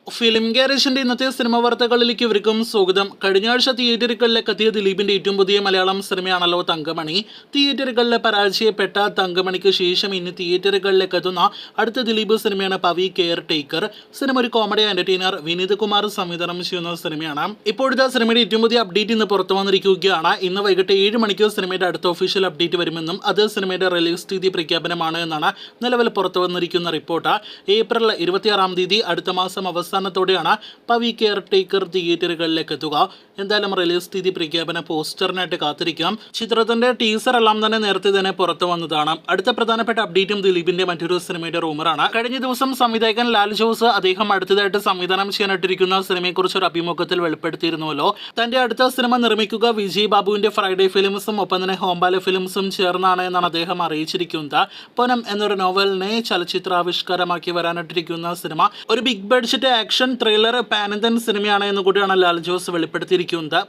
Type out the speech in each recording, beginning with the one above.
Film ഗാരേജിന്റെ ഇന്നത്തെ cinema വാർത്തകളിലേക്ക് ഇവർക്കും സ്വാഗതം. കഴിഞ്ഞ ആഴ്ച തിയേറ്ററുകളിലേക്ക് എത്തിയ ദിലീപിന്റെ ഏറ്റവും പുതിയ മലയാളം സിനിമയാണല്ലോ തങ്കമണി. തിയേറ്ററുകളിലെ പരാജയപ്പെട്ട തങ്കമണിക്ക് ശേഷം ഇന്ന് തിയേറ്ററുകളിലേക്ക് എത്തുന്ന അടുത്ത ദിലീപ് സിനിമയാണ് പവി കെയർ ടേക്കർ. സിനിമ ഒരു കോമഡി എന്റർടൈനർ വിനീത് കുമാർ സംവിധാനം ചെയ്യുന്ന സിനിമയാണ്. ഇപ്പോഴത്തെ സിനിമയുടെ ഏറ്റവും പുതിയ അപ്ഡേറ്റ് ഇന്ന് പുറത്തു വന്നിരിക്കുകയാണ്. ഇന്ന് വൈകിട്ട് 7 മണിക്ക് സിനിമയുടെ അടുത്ത ഒഫീഷ്യൽ അപ്ഡേറ്റ് വരുമെന്നും അത് സിനിമയുടെ റിലീസ് തീയതി പ്രഖ്യാപനമാണ് എന്നാണ് നിലവിൽ പുറത്തു വന്നിരിക്കുന്ന റിപ്പോർട്ട്. ഏപ്രിൽ 26 തീയതി അടുത്ത മാസം അവസാനത്തോടെയാണ് പവി കെയർ ടേക്കർ തിയേറ്ററുകളിലേക്ക് എത്തുക. എന്തായാലും റിലീസ് തീയതി പ്രഖ്യാപന പോസ്റ്ററിനായിട്ട് കാത്തിരിക്കാം. ചിത്രത്തിന്റെ ടീസർ എല്ലാം തന്നെ നേരത്തെ തന്നെ പുറത്തു വന്നതാണ്. അടുത്ത പ്രധാനപ്പെട്ട അപ്ഡേറ്റും ദിലീപിന്റെ മറ്റൊരു സിനിമയുടെ റൂമറാണ്. കഴിഞ്ഞ ദിവസം സംവിധായകൻ ലാൽ ജോസ് അദ്ദേഹം അടുത്തതായിട്ട് സംവിധാനം ചെയ്യാനായിട്ടിരിക്കുന്ന സിനിമയെക്കുറിച്ച് ഒരു അഭിമുഖത്തിൽ വെളിപ്പെടുത്തിയിരുന്നുവല്ലോ. തന്റെ അടുത്ത സിനിമ നിർമ്മിക്കുക വിജയ് ബാബുവിന്റെ ഫ്രൈഡേ ഫിലിംസും ഒപ്പം തന്നെ ഹോംബാല ഫിലിംസും ചേർന്നാണ് എന്നാണ് അദ്ദേഹം അറിയിച്ചിരിക്കുന്നത്. പൊനം എന്നൊരു നോവലിനെ ചലച്ചിത്രാവിഷ്കാരമാക്കി വരാനായിട്ടിരിക്കുന്ന സിനിമ ഒരു big budget action thriller pan Indian സിനിമയാണ് എന്ന് കൂടിയാണ് ലാൽ ജോസ് വെളിപ്പെടുത്തിയിരിക്കുന്നത്.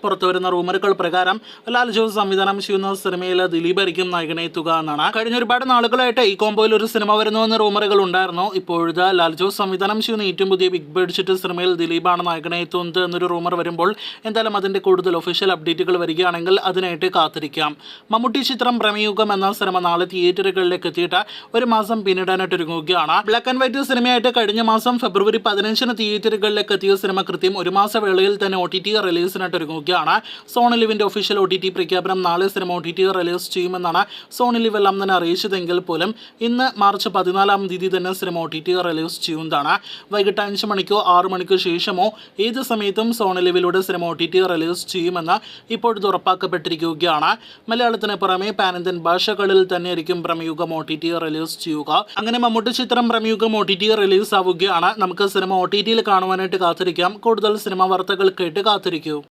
പുറത്തുവരുന്ന റൂമറുകൾ പ്രകാരം ലാൽ ജോസ് സംവിധാനം ചെയ്യുന്ന സിനിമയിൽ ദിലീപ് ആയിരിക്കും നായകനെ എത്തുക എന്നാണ്. കഴിഞ്ഞ ഒരുപാട് നാളുകളായിട്ട് ഈ കോമ്പോയിൽ ഒരു സിനിമ വരുന്നുവെന്ന റൂമറുകൾ ഉണ്ടായിരുന്നു. ഇപ്പോഴത്തെ ലാൽ ജോസ് സംവിധാനം ചെയ്യുന്ന ഏറ്റവും പുതിയ ബിഗ് ബഡ്ജറ്റ് സിനിമയിൽ ദിലീപാണ് നായകനെ എത്തുന്നത് എന്നൊരു റൂമർ വരുമ്പോൾ എന്തായാലും അതിന്റെ കൂടുതൽ ഒഫീഷ്യൽ അപ്ഡേറ്റുകൾ വരികയാണെങ്കിൽ അതിനായിട്ട് കാത്തിരിക്കാം. മമ്മൂട്ടി ചിത്രം പ്രമേയുഗം എന്ന സിനിമ നാളെ തിയേറ്ററുകളിലേക്ക് എത്തിയിട്ട് ഒരു മാസം പിന്നിടാനായിട്ട് ഒരുങ്ങുകയാണ്. ബ്ലാക്ക് ആൻഡ് വൈറ്റ് സിനിമയായിട്ട് കഴിഞ്ഞ മാസം ഫെബ്രുവരി 15 തിയേറ്ററുകളിലേക്ക് എത്തിയ സിനിമ കൃത്യം ഒരു മാസ വേളയിൽ തന്നെ OTT റിലീസിനായിട്ട് ഒരുങ്ങുകയാണ്. സോണി ലിവിന്റെ ഒഫീഷ്യൽ OTT പ്രഖ്യാപനം നാളെ സിനിമ OTT റിലീസ് ചെയ്യുമെന്നാണ് സോണി ലിവ് എല്ലാം തന്നെ അറിയിച്ചതെങ്കിൽ പോലും ഇന്ന് മാർച്ച് 14 തീയതി തന്നെ സിനിമ OTT റിലീസ് ചെയ്യുന്നതാണ്. വൈകിട്ട് 5 മണിക്കോ 6 മണിക്കോ ശേഷമോ ഏത് സമയത്തും സോണി ലിവിലൂടെ സിനിമ OTT റിലീസ് ചെയ്യുമെന്ന് ഇപ്പോഴത്തെ ഉറപ്പാക്കപ്പെട്ടിരിക്കുകയാണ്. മലയാളത്തിന് പുറമെ പാൻ ഇന്ത്യൻ ഭാഷകളിൽ തന്നെയായിരിക്കും പ്രമേയുഗം OTT റിലീസ് ചെയ്യുക. അങ്ങനെ മമ്മൂട്ടി ചിത്രം പ്രമേയുഗം OTT റിലീസ് ആവുകയാണ്. നമുക്ക് സിനിമ OTT കാണുവാനായിട്ട് കാത്തിരിക്കാം. കൂടുതൽ സിനിമ വാർത്തകൾ കേട്ട് കാത്തിരിക്കൂ.